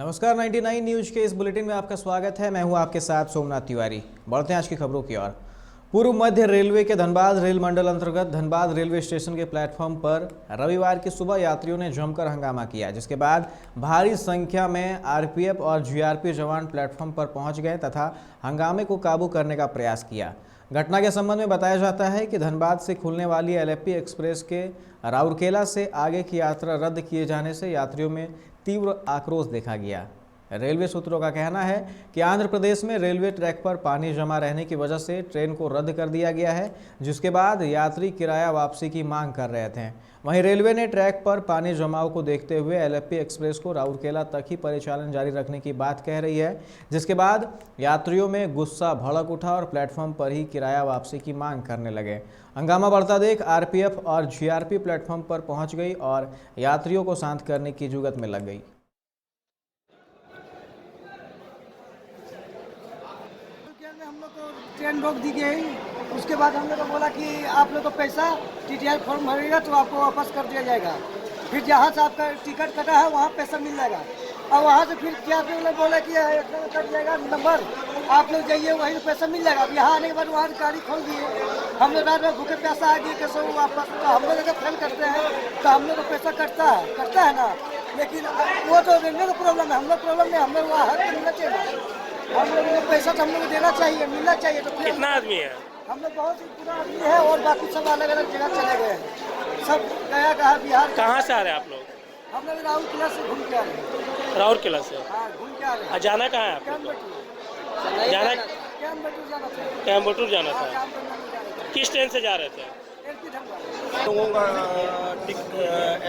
नमस्कार 99 न्यूज के इस बुलेटिन में आपका स्वागत है। मैं हूं आपके साथ सोमनाथ तिवारी। बढ़ते हैं आज की खबरों की ओर। पूर्व मध्य रेलवे के धनबाद रेल मंडल अंतर्गत धनबाद रेलवे स्टेशन के प्लेटफॉर्म पर रविवार की सुबह यात्रियों ने जमकर हंगामा किया, जिसके बाद भारी संख्या में आरपीएफ और जीआरपी जवान प्लेटफॉर्म पर पहुंच गए तथा हंगामे को काबू करने का प्रयास किया। घटना के संबंध में बताया जाता है कि धनबाद से खुलने वाली एलएफपी एक्सप्रेस के राउरकेला से आगे की यात्रा रद्द किए जाने से यात्रियों में तीव्र आक्रोश देखा गया। रेलवे सूत्रों का कहना है कि आंध्र प्रदेश में रेलवे ट्रैक पर पानी जमा रहने की वजह से ट्रेन को रद्द कर दिया गया है, जिसके बाद यात्री किराया वापसी की मांग कर रहे थे। वहीं रेलवे ने ट्रैक पर पानी जमाव को देखते हुए एलएफपी एक्सप्रेस को राउरकेला तक ही परिचालन जारी रखने की बात कह रही है, जिसके बाद यात्रियों में गुस्सा भड़क उठा और प्लेटफॉर्म पर ही किराया वापसी की मांग करने लगे। हंगामा बढ़ता देख आरपीएफ और जीआरपी प्लेटफॉर्म पर पहुंच गई और यात्रियों को शांत करने की जुगत में लग गई। हम लोग को ट्रेन रोक दी गई। उसके बाद हम लोग को बोला कि आप लोग को पैसा टीटीआर फॉर्म भरेगा तो आपको वापस कर दिया जाएगा। फिर जहाँ से आपका टिकट कटा है वहाँ पैसा मिल जाएगा। और वहाँ से फिर क्या लोग बोला कि कट जाएगा नंबर, आप लोग जाइए वहीं पैसा मिल जाएगा। अब यहाँ आने के बाद वहाँ गाड़ी खोल दिए। हम लोग रात में भूखे प्यासा आ गए कैसे वापस, तो हम लोग अगर फेल करते हैं तो हम लोग को पैसा कटता है ना। लेकिन वो तो रेलवे का प्रॉब्लम है, हम लोग प्रॉब्लम नहीं। हम लोग वहाँ हक मिलना चाहिए, हम लोग को पैसा तो हम लोग देना चाहिए, मिलना चाहिए। तो कितना आदमी है? हम लोग बहुत ही पूरा आदमी है और बाकी सब अलग अलग जगह चले गए हैं। सब गया कहा बिहार। कहाँ से आ रहे हैं आप लोग? हम लोग राउरकेला से घूम के आ रहे हैं। राउरकेला से? हाँ, घूम के आ रहे हैं। जाना कहाँ है आपको? कैम्बटूर जाना जाना था। कैम्बटूर जाना था। कैम्बटूर जा रहे थे। किस ट्रेन से जा रहे थे? एलपी धनबाद। लोगों का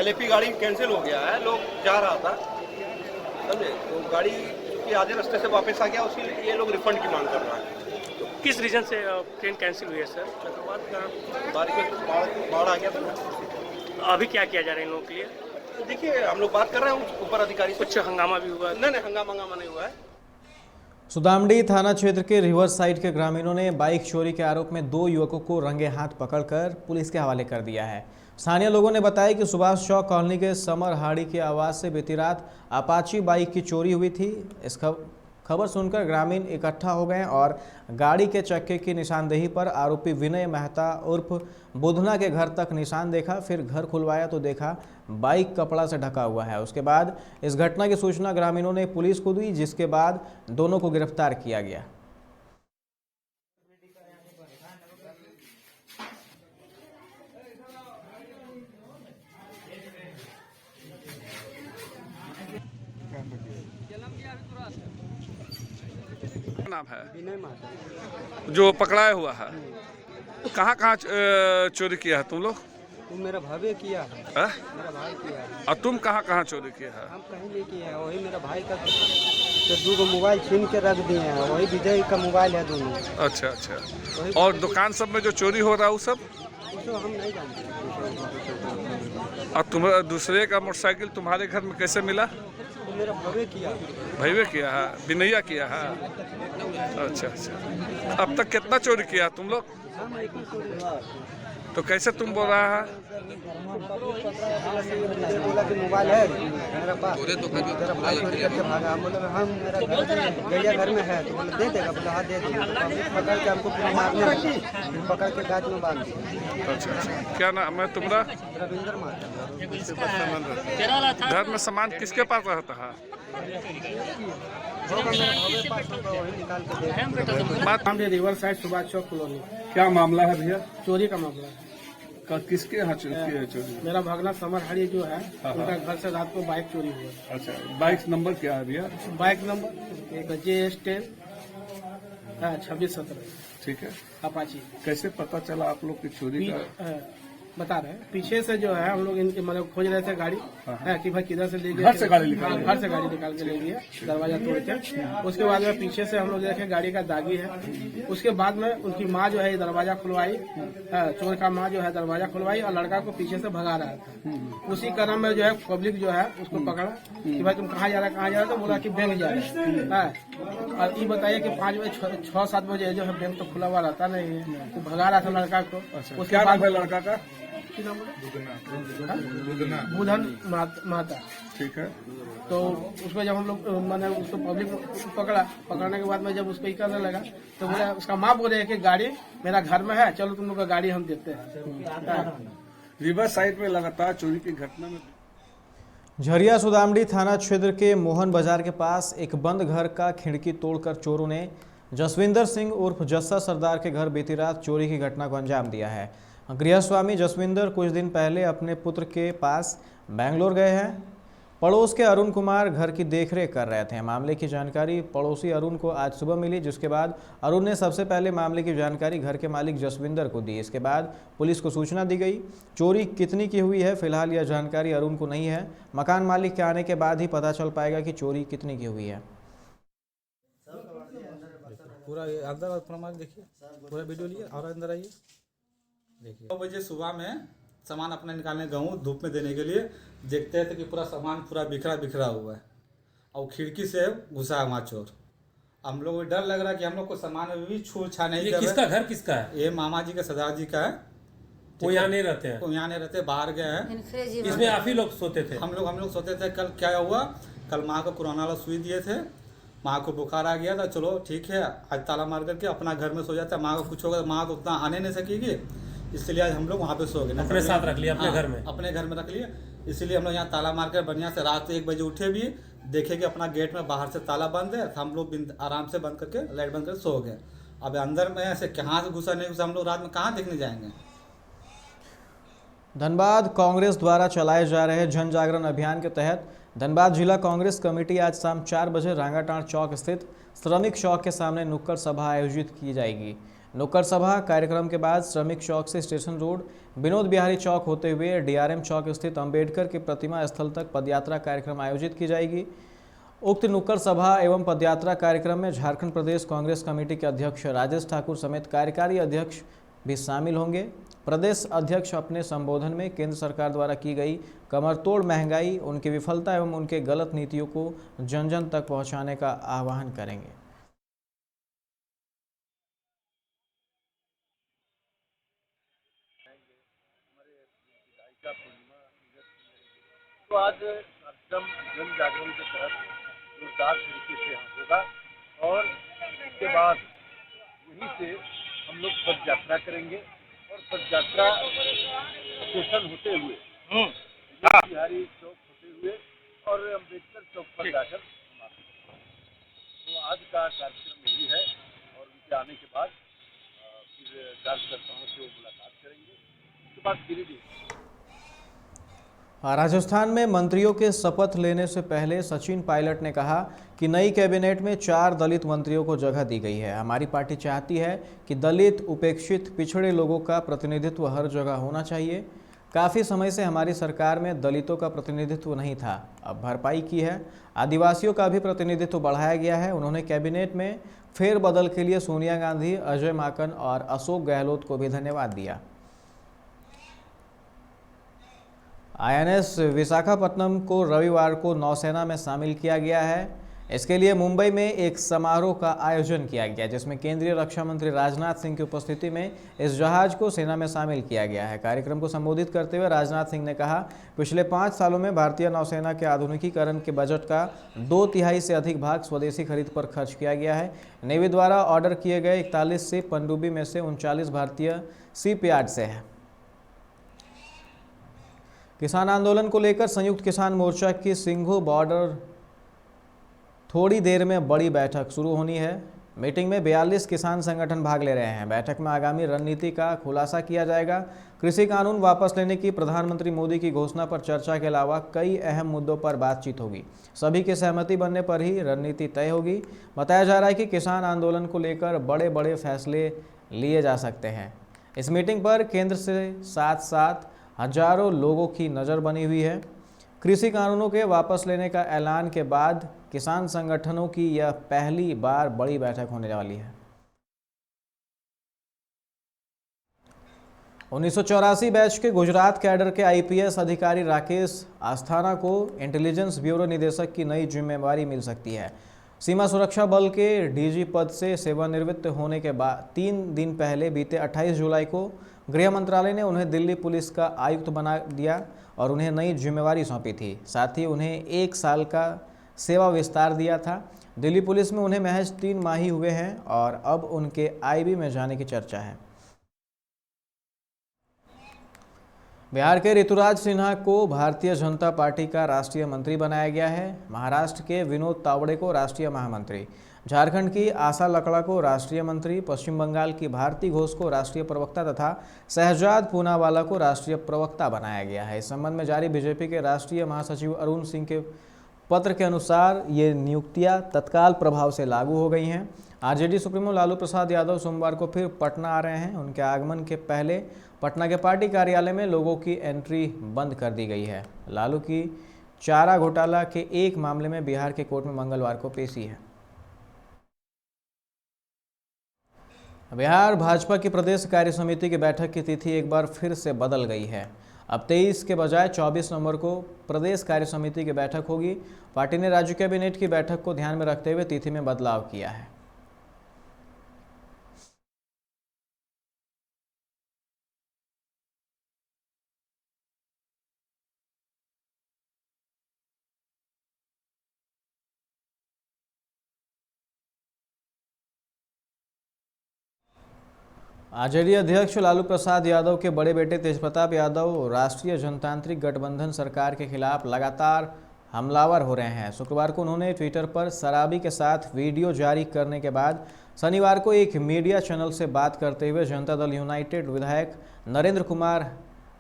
एलएपी गाड़ी कैंसिल हो गया है, लोग जा रहा था, समझे? तो गाड़ी की आधे रास्ते से वापस आ गया, उसके लिए ये लोग रिफंड की मांग कर रहा है। किस रीजन से ट्रेन कैंसिल हुई है सर? चक्रवात का बारिश में बाढ़ आ गया था। अभी क्या किया जा रहा है इन लोगों के लिए? तो देखिए, हम लोग बात कर रहे हैं ऊपर अधिकारी से। कुछ हंगामा भी हुआ? नहीं, हंगामा नहीं हुआ है। सुदामडी थाना क्षेत्र के रिवर साइड के ग्रामीणों ने बाइक चोरी के आरोप में 2 युवकों को रंगे हाथ पकड़कर पुलिस के हवाले कर दिया है। स्थानीय लोगों ने बताया कि सुभाष चौक कॉलोनी के समरहाड़ी की आवाज़ से बीती रात अपाची बाइक की चोरी हुई थी। इस खबर सुनकर ग्रामीण इकट्ठा हो गए और गाड़ी के चक्के की निशानदेही पर आरोपी विनय मेहता उर्फ बुधना के घर तक निशान देखा। फिर घर खुलवाया तो देखा बाइक कपड़ा से ढका हुआ है। उसके बाद इस घटना की सूचना ग्रामीणों ने पुलिस को दी, जिसके बाद दोनों को गिरफ्तार किया गया। नाम है विनय माता। जो पकड़ाया हुआ है? कहाँ कहाँ चोरी किया है तुम लोग? वो मेरा भाभी किया है। मेरा भाई किया है। और तुम कहाँ कहाँ चोरी किया है? हम कहीं नहीं किए हैं, वही मेरा भाई का तो 2 मोबाइल छीन के रख दिए हैं। वही विजय का मोबाइल है दोनों। अच्छा। और दुकान सब में जो चोरी हो रहा है वो सब उसको हम नहीं जानते। और तुम दूसरे का मोटरसाइकिल तुम्हारे घर में कैसे मिला? वो मेरा भाभी किया है। भैया किया है, विनैया किया है। अच्छा। अब तक कितना चोरी किया तुम लोग? हम एक ही चोरी। तो कैसे तुम बोल रहा है? बोला कि मोबाइल है मेरा पास, मेरा भाई चोरी करके भागा। हम बोले हम मेरा गैया घर में है, तो बोले दे देगा। बोला हाँ दे देगा। पकड़ के हमको पूरा मारने लगे, फिर पकड़ के गाछ में बांध दिया। अच्छा। क्या नाम है तुम्हारा? रविंद्र माता। घर में सामान किसके पास रहता है? हमने river side Subhash Chowk colony. क्या मामला है भैया? चोरी का मामला है। किसके यहाँ चोरी है? चोरी मेरा भगना समरहाड़ी जो है, उनका घर से रात को बाइक चोरी हुआ। अच्छा, बाइक नंबर क्या है भैया? बाइक नंबर एक JS10 2617 ठीक है। अपाची। कैसे पता चला आप लोग की चोरी का? बता रहे हैं पीछे से जो है हम लोग इनके मतलब खोज रहे थे गाड़ी है कि भाई किधर से ले गए। घर से गाड़ी निकाल घर से गाड़ी निकाल के ले गए, दरवाजा तोड़ के। उसके बाद में पीछे से हम लोग देखे गाड़ी का दागी है। उसके बाद में उनकी माँ जो है दरवाजा खुलवाई, चोर का माँ जो है दरवाजा खुलवाई और लड़का को पीछे से भगा रहा था। उसी क्रम में जो है पब्लिक जो है उसको पकड़ा कि भाई तुम कहाँ जा रहा है? तो बोला कि बैंक जा रहा है। और ये बताइए कि 5 बजे 6-7 बजे जो है बैंक तो खुला हुआ रहता नहीं है, तो भगा रहा था लड़का को। उसके बाद लड़का का की नाम बोले बुधन माता। ठीक है। तो उसमें जब हम लोग मैंने उसको पब्लिक पकड़ने के बाद में जब उसको ही करने लगा तो बोला, उसका माँ बोले कि गाड़ी मेरा घर में है, चलो तुम लोग का गाड़ी हम देते हैं। रिवर साइड में लगातार चोरी की घटना में झरिया सुदामड़ी थाना क्षेत्र के मोहन बाजार के पास एक बंद घर का खिड़की तोड़कर चोरों ने जसविंदर सिंह उर्फ जस्सा सरदार के घर बीती रात चोरी की घटना को अंजाम दिया है। गृहस्वामी जसविंदर कुछ दिन पहले अपने पुत्र के पास बेंगलोर गए हैं। पड़ोस के अरुण कुमार घर की देखरेख कर रहे थे। मामले की जानकारी पड़ोसी अरुण को आज सुबह मिली, जिसके बाद अरुण ने सबसे पहले मामले की जानकारी घर के मालिक जसविंदर को दी। इसके बाद पुलिस को सूचना दी गई। चोरी कितनी की हुई है फिलहाल यह जानकारी अरुण को नहीं है। मकान मालिक के आने के बाद ही पता चल पाएगा कि चोरी कितनी की हुई है। पूरा अंदर प्रमाण देखिए, पूरा वीडियो लिए और अंदर आइए देखिए। 9 बजे सुबह में सामान अपना निकालने गऊँ धूप में देने के लिए, देखते हैं तो कि पूरा सामान पूरा बिखरा हुआ है और खिड़की से घुसा है वहाँ चोर। हम लोग को डर लग रहा है कि हम लोग को सामान भी छू छा नहीं कर। किसका घर किसका है? ये मामा जी का सरदार जी का है। वो यहाँ नहीं रहते हैं? वो यहाँ नहीं रहते, बाहर गए हैं। इसमें आप ही लोग सोते थे? हम लोग सोते थे। कल क्या हुआ, कल माँ को कोरोना वाला सुई दिए थे, माँ को बुखार आ गया था। चलो ठीक है, आज ताला मार करके अपना घर में सो जाता है। माँ को कुछ होगा, माँ तो उतना आने नहीं सकेगी, इसलिए आज हम लोग वहाँ पे सो गए। अपने साथ रख लिया? अपने घर में? अपने घर में रख लिए। इसलिए हम लोग यहाँ ताला मार कर बढ़िया से रात 1 बजे उठे भी, देखे कि अपना गेट में बाहर से ताला बंद है, तो हम लोग आराम से बंद करके लाइट बंद करके सो गए। अब अंदर में ऐसे कहाँ से घुसा नहीं घुसा, हम लोग रात में कहाँ देखने जाएंगे। धनबाद कांग्रेस द्वारा चलाए जा रहे जन जागरण अभियान के तहत धनबाद जिला कांग्रेस कमेटी आज शाम 4 बजे रांगाटाड़ चौक स्थित श्रमिक चौक के सामने नुक्कड़ सभा आयोजित की जाएगी। नुक्कड़ सभा कार्यक्रम के बाद श्रमिक चौक से स्टेशन रोड, विनोद बिहारी चौक होते हुए डीआरएम चौक स्थित अंबेडकर के प्रतिमा स्थल तक पदयात्रा कार्यक्रम आयोजित की जाएगी। उक्त नुक्कड़ सभा एवं पदयात्रा कार्यक्रम में झारखंड प्रदेश कांग्रेस कमेटी के अध्यक्ष राजेश ठाकुर समेत कार्यकारी अध्यक्ष भी शामिल होंगे। प्रदेश अध्यक्ष अपने संबोधन में केंद्र सरकार द्वारा की गई कमरतोड़ महंगाई, उनकी विफलता एवं उनके गलत नीतियों को जन जन तक पहुंचाने का आह्वान करेंगे। तो आज कार्यक्रम जन जागरण के तहत जोरदार तरीके से यहाँ होगा और इसके बाद यहीं से हम लोग पद यात्रा करेंगे और पद यात्रा स्टेशन होते हुए बिहारी चौक होते हुए और अम्बेडकर चौक पर जाकर तो आज का कार्यक्रम यही है। और उनके आने के बाद फिर कार्यकर्ताओं से मुलाकात करेंगे। उसके बाद गिरिडीह राजस्थान में मंत्रियों के शपथ लेने से पहले सचिन पायलट ने कहा कि नई कैबिनेट में 4 दलित मंत्रियों को जगह दी गई है। हमारी पार्टी चाहती है कि दलित, उपेक्षित, पिछड़े लोगों का प्रतिनिधित्व हर जगह होना चाहिए। काफ़ी समय से हमारी सरकार में दलितों का प्रतिनिधित्व नहीं था, अब भरपाई की है। आदिवासियों का भी प्रतिनिधित्व बढ़ाया गया है। उन्होंने कैबिनेट में फेरबदल के लिए सोनिया गांधी, अजय माकन और अशोक गहलोत को भी धन्यवाद दिया। आईएनएस विशाखापट्टनम को रविवार को नौसेना में शामिल किया गया है। इसके लिए मुंबई में एक समारोह का आयोजन किया गया, जिसमें केंद्रीय रक्षा मंत्री राजनाथ सिंह की उपस्थिति में इस जहाज को सेना में शामिल किया गया है। कार्यक्रम को संबोधित करते हुए राजनाथ सिंह ने कहा, पिछले 5 सालों में भारतीय नौसेना के आधुनिकीकरण के बजट का 2/3 से अधिक भाग स्वदेशी खरीद पर खर्च किया गया है। नेवी द्वारा ऑर्डर किए गए 41 से पनडुब्बी में से 39 भारतीय शिपयार्ड से है। किसान आंदोलन को लेकर संयुक्त किसान मोर्चा की सिंघू बॉर्डर थोड़ी देर में बड़ी बैठक शुरू होनी है। मीटिंग में 42 किसान संगठन भाग ले रहे हैं। बैठक में आगामी रणनीति का खुलासा किया जाएगा। कृषि कानून वापस लेने की प्रधानमंत्री मोदी की घोषणा पर चर्चा के अलावा कई अहम मुद्दों पर बातचीत होगी। सभी की सहमति बनने पर ही रणनीति तय होगी। बताया जा रहा है कि किसान आंदोलन को लेकर बड़े बड़े फैसले लिए जा सकते हैं। इस मीटिंग पर केंद्र से साथ साथ हजारों लोगों की नज़र बनी हुई है। कृषि कानूनों के वापस लेने का ऐलान के बाद किसान संगठनों की यह पहली बार बड़ी बैठक होने वाली है। 1984 बैच के गुजरात कैडर के आईपीएस अधिकारी राकेश आस्थाना को इंटेलिजेंस ब्यूरो निदेशक की नई जिम्मेवारी मिल सकती है। सीमा सुरक्षा बल के डीजी पद से सेवानिवृत्त होने के बाद 3 दिन पहले बीते 28 जुलाई को गृह मंत्रालय ने उन्हें दिल्ली पुलिस का आयुक्त बना दिया और उन्हें नई जिम्मेवारी सौंपी थी। साथ ही उन्हें 1 साल का सेवा विस्तार दिया था। दिल्ली पुलिस में उन्हें महज 3 माह ही हुए हैं और अब उनके आईबी में जाने की चर्चा है। बिहार के ऋतुराज सिन्हा को भारतीय जनता पार्टी का राष्ट्रीय मंत्री बनाया गया है। महाराष्ट्र के विनोद तावड़े को राष्ट्रीय महामंत्री, झारखंड की आशा लकड़ा को राष्ट्रीय मंत्री, पश्चिम बंगाल की भारती घोष को राष्ट्रीय प्रवक्ता तथा शहजाद पूनावाला को राष्ट्रीय प्रवक्ता बनाया गया है। इस संबंध में जारी बीजेपी के राष्ट्रीय महासचिव अरुण सिंह के पत्र के अनुसार ये नियुक्तियां तत्काल प्रभाव से लागू हो गई हैं। आरजेडी सुप्रीमो लालू प्रसाद यादव सोमवार को फिर पटना आ रहे हैं। उनके आगमन के पहले पटना के पार्टी कार्यालय में लोगों की एंट्री बंद कर दी गई है। लालू की चारा घोटाला के एक मामले में बिहार के कोर्ट में मंगलवार को पेशी है। बिहार भाजपा की प्रदेश कार्य समिति की बैठक की तिथि एक बार फिर से बदल गई है। अब 23 के बजाय 24 नवंबर को प्रदेश कार्य समिति की बैठक होगी। पार्टी ने राज्य कैबिनेट की बैठक को ध्यान में रखते हुए तिथि में बदलाव किया है। आरजेडी अध्यक्ष लालू प्रसाद यादव के बड़े बेटे तेजप्रताप यादव राष्ट्रीय जनतांत्रिक गठबंधन सरकार के खिलाफ लगातार हमलावर हो रहे हैं। शुक्रवार को उन्होंने ट्विटर पर शराबी के साथ वीडियो जारी करने के बाद शनिवार को एक मीडिया चैनल से बात करते हुए जनता दल यूनाइटेड विधायक नरेंद्र कुमार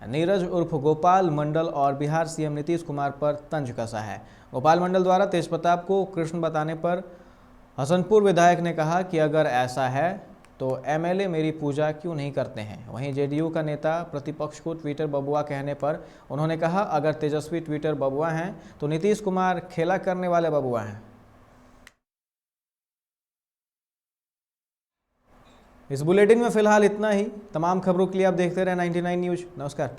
नीरज उर्फ गोपाल मंडल और बिहार सीएम नीतीश कुमार पर तंज कसा है। गोपाल मंडल द्वारा तेजप्रताप को कृष्ण बताने पर हसनपुर विधायक ने कहा कि अगर ऐसा है तो एमएलए मेरी पूजा क्यों नहीं करते हैं। वहीं जेडीयू का नेता प्रतिपक्ष को ट्विटर बबुआ कहने पर उन्होंने कहा, अगर तेजस्वी ट्विटर बबुआ हैं तो नीतीश कुमार खेला करने वाले बबुआ हैं। इस बुलेटिन में फिलहाल इतना ही। तमाम खबरों के लिए आप देखते रहे 99 न्यूज़। नमस्कार।